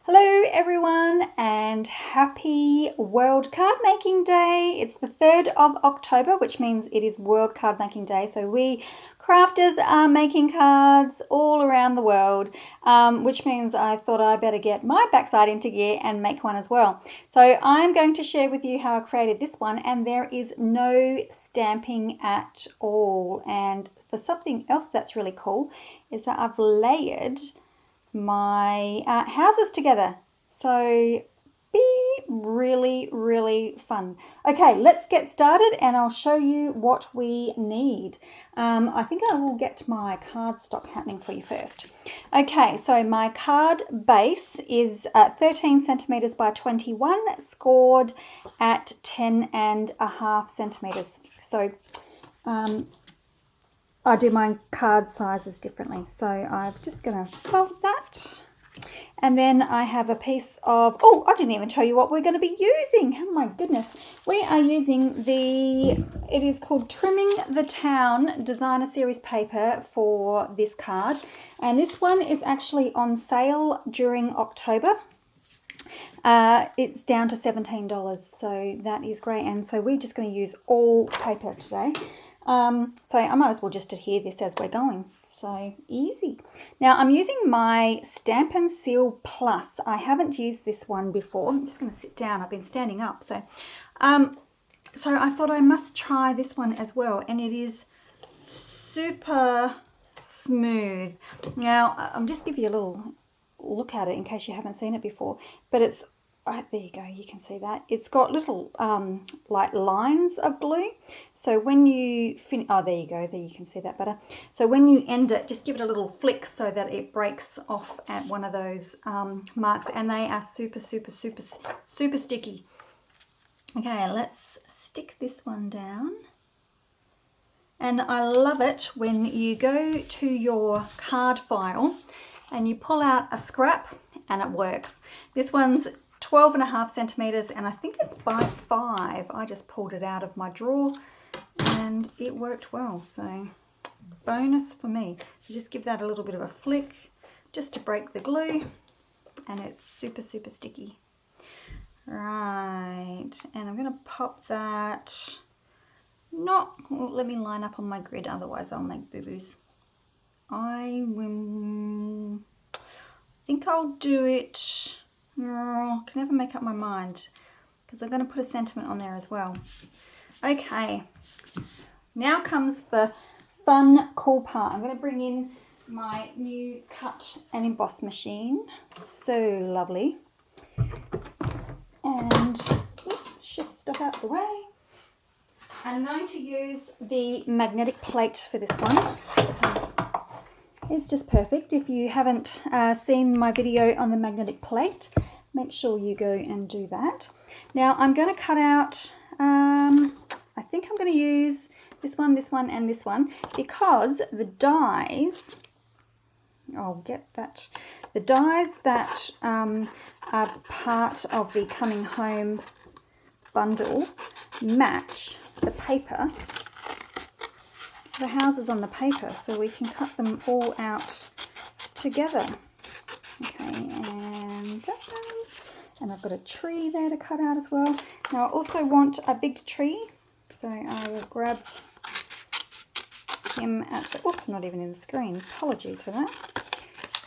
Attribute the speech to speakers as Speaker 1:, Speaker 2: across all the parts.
Speaker 1: Hello everyone and happy World Card Making Day. It's the 3rd of October, which means it is World Card Making Day. So we crafters are making cards all around the world, which means I thought I better get my backside into gear and make one as well. So I'm going to share with you how I created this one, and there is no stamping at all. And for something else that's really cool is that I've layered my houses together, so be really fun. Okay, let's get started and I'll show you what we need. I think I will get my card stock happening for you first. Okay, so my card base is 13 centimeters by 21, scored at 10.5 centimeters. So I do my card sizes differently. So I'm just going to fold that. And then I have a piece of, oh, I didn't even tell you what we're going to be using. Oh my goodness. We are using it is called Trimming the Town Designer Series paper for this card. And this one is actually on sale during October. It's down to $17, so that is great. And so we're just going to use all paper today. So I might as well just adhere this as we're going. So easy. Now I'm using my Stampin' Seal Plus. I haven't used this one before. I'm just going to sit down. I've been standing up. So I thought I must try this one as well. And it is super smooth. Now I'm just give you a little look at it in case you haven't seen it before. But it's there you go, you can see that. It's got little like lines of glue. So when you finish, oh, there you go, there you can see that better. So when you end it, just give it a little flick so that it breaks off at one of those marks. And they are super sticky. Okay, let's stick this one down. And I love it when you go to your card file and you pull out a scrap and it works. This one's 12.5 centimeters and I think it's by 5. I just pulled it out of my drawer and it worked well, so bonus for me. So just give that a little bit of a flick just to break the glue, and it's super sticky. Right, and I'm going to pop that, let me line up on my grid, otherwise I'll make boo-boos. I think I'll do it. I can never make up my mind because I'm going to put a sentiment on there as well. Okay, now comes the fun, cool part. I'm going to bring in my new cut and emboss machine. So lovely. And oops, shift stuff out the way. I'm going to use the magnetic plate for this one because it's just perfect. If you haven't seen my video on the magnetic plate, make sure you go and do that. Now I'm going to cut out, I think I'm going to use this one, and this one, because the dies, I'll get that, the dies that are part of the Coming Home bundle match the paper, the houses on the paper, so we can cut them all out together. Okay, and that one. And I've got a tree there to cut out as well. Now I also want a big tree, so I will grab him at the, oops, not even in the screen, apologies for that.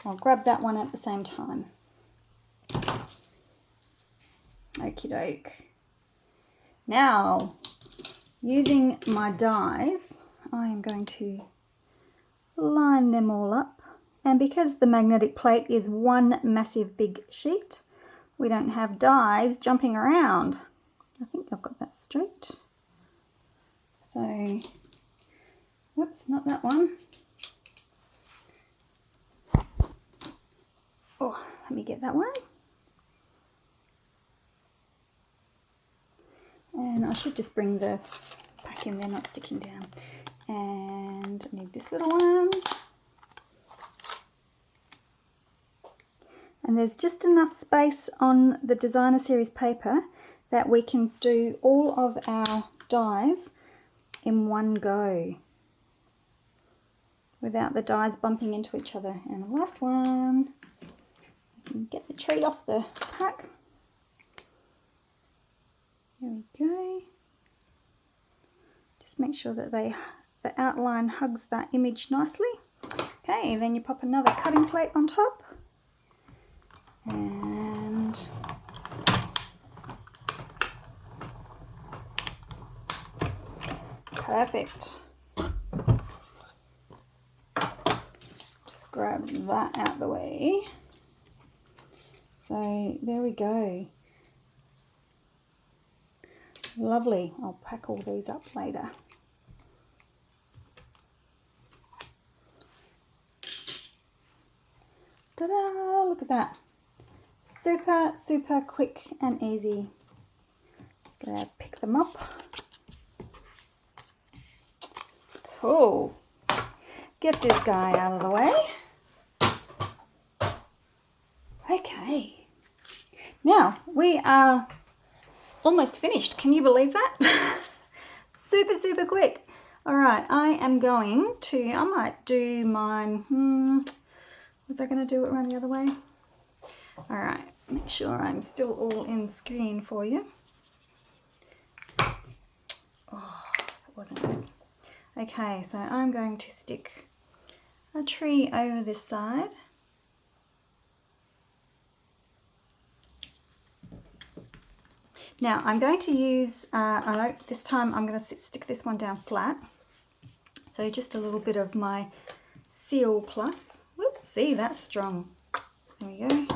Speaker 1: I'll grab that one at the same time. Okie doke. Now, using my dies, I am going to line them all up. And because the magnetic plate is one massive big sheet, we don't have dies jumping around. I think I've got that straight. So, whoops, not that one. Oh, let me get that one. And I should just bring the back in there, not sticking down. And I need this little one. And there's just enough space on the Designer Series paper that we can do all of our dies in one go without the dies bumping into each other. And the last one, Get the tree off the pack. There we go. Just make sure that the outline hugs that image nicely. Okay, then you pop another cutting plate on top. And perfect. Just grab that out of the way. So there we go. Lovely. I'll pack all these up later. Ta-da! Look at that. Super, super quick and easy. Just gonna pick them up. Cool. Get this guy out of the way. Okay. Now we are almost finished. Can you believe that? Super, super quick. All right, I am going to, I might do mine. Was I going to do it around the other way? All right, make sure I'm still all in screen for you. Oh, that wasn't good. Okay, so I'm going to stick a tree over this side. Now I'm going to use, this time I'm going to stick this one down flat. So just a little bit of my Seal Plus. Whoop, see, that's strong. There we go.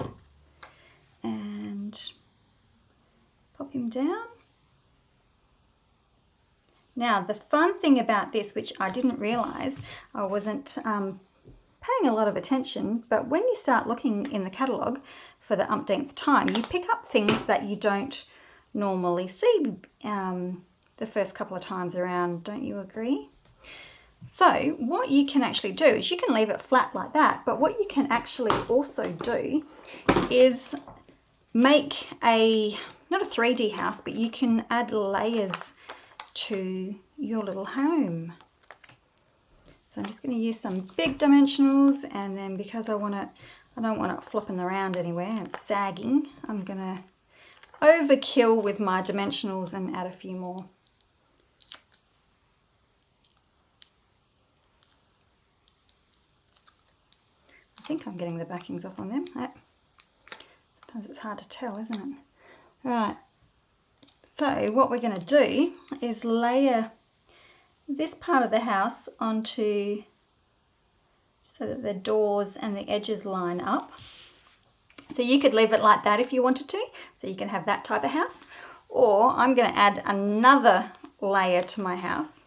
Speaker 1: And pop him down. Now the fun thing about this, which I didn't realise, I wasn't paying a lot of attention, but when you start looking in the catalogue for the umpteenth time, you pick up things that you don't normally see the first couple of times around, don't you agree? So what you can actually do is you can leave it flat like that, but what you can actually also do is make not a 3D house, but you can add layers to your little home. So I'm just going to use some big dimensionals, and then because I don't want it flopping around anywhere and sagging, I'm going to overkill with my dimensionals and add a few more. I think I'm getting the backings off on them. Sometimes it's hard to tell, isn't it? Right, so what we're going to do is layer this part of the house onto, so that the doors and the edges line up. So you could leave it like that if you wanted to, so you can have that type of house. Or I'm going to add another layer to my house.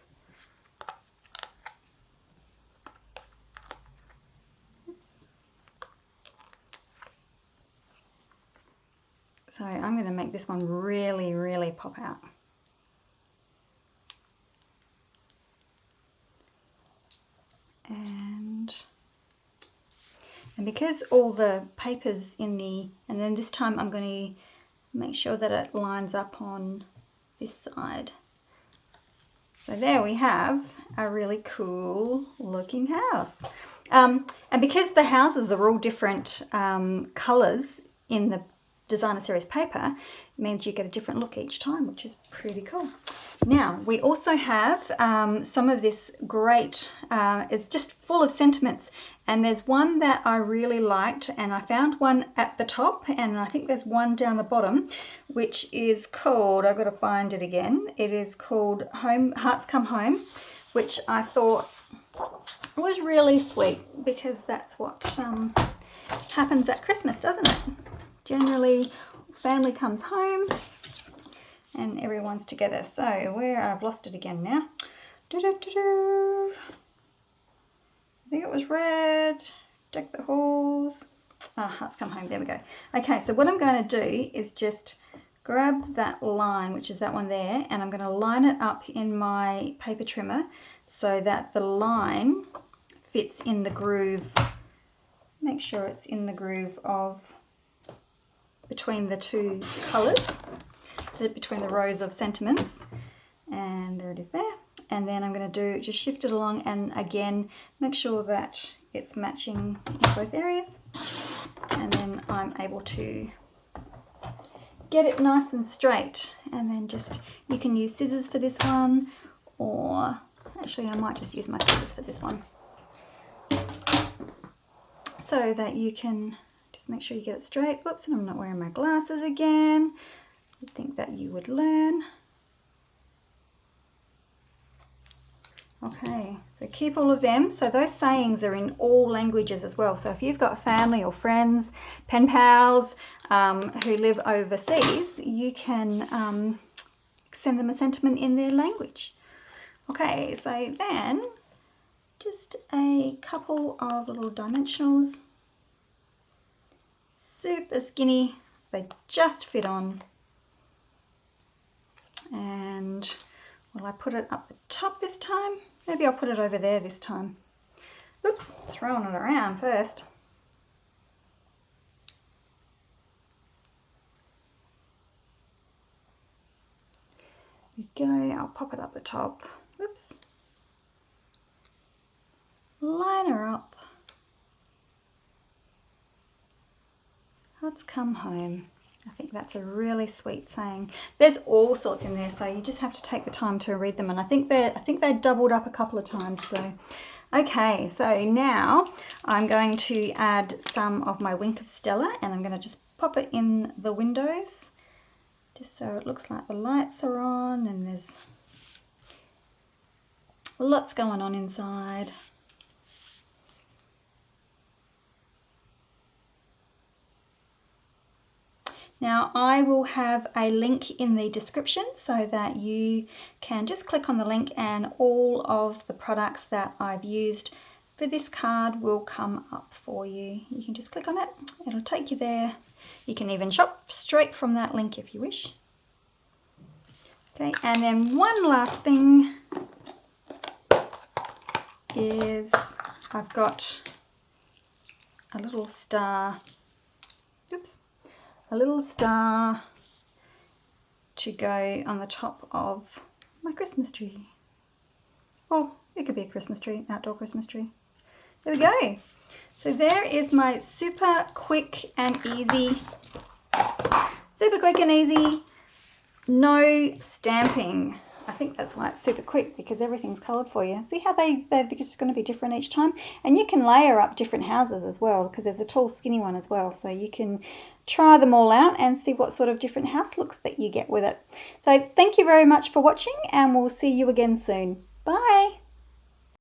Speaker 1: So I'm going to make this one really, really pop out. And because all the paper's in the, and then this time I'm going to make sure that it lines up on this side. So there we have a really cool looking house. And because the houses are all different colours in the designer series paper, it means you get a different look each time, which is pretty cool. Now we also have some of this great, it's just full of sentiments, and there's one that I really liked, and I found one at the top, and I think there's one down the bottom, which is called, I've got to find it again, it is called Hearts Come Home, which I thought was really sweet, because that's what happens at Christmas, doesn't it? Generally, family comes home and everyone's together. So I've lost it again now. I think it was red. Deck the halls. Hearts Come Home. There we go. Okay, so what I'm going to do is just grab that line, which is that one there, and I'm going to line it up in my paper trimmer so that the line fits in the groove. Make sure it's in the groove of between the two colours, between the rows of sentiments, and there it is there. And then I'm going to do, just shift it along, and again make sure that it's matching in both areas. and then I'm able to get it nice and straight. And then just, you can use scissors for this one, or actually I might just use my scissors for this one, so that you can just make sure you get it straight. Whoops, and I'm not wearing my glasses again. You'd think that you would learn. Okay, so keep all of them. So those sayings are in all languages as well. So if you've got family or friends, pen pals who live overseas, you can send them a sentiment in their language. Okay, so then just a couple of little dimensionals. Super skinny, they just fit on. And will I put it up the top this time? Maybe I'll put it over there this time. Oops, throwing it around first. There we go, I'll pop it up the top. Oops. Line her up. Let's come home. I think that's a really sweet saying. There's all sorts in there, so you just have to take the time to read them. And I think they're doubled up a couple of times. So, okay, so now I'm going to add some of my Wink of Stella, and I'm going to just pop it in the windows, just so it looks like the lights are on and there's lots going on inside. Now I will have a link in the description so that you can just click on the link and all of the products that I've used for this card will come up for you. You can just click on it, it'll take you there. You can even shop straight from that link if you wish. Okay, and then one last thing is I've got a little star. Oops. A little star to go on the top of my Christmas tree. Well, it could be a Christmas tree, outdoor Christmas tree. There we go. So there is my super quick and easy, no stamping. I think that's why it's super quick, because everything's coloured for you. See how they're just going to be different each time? And you can layer up different houses as well, because there's a tall skinny one as well. So you can try them all out and see what sort of different house looks that you get with it. So thank you very much for watching, and we'll see you again soon. Bye!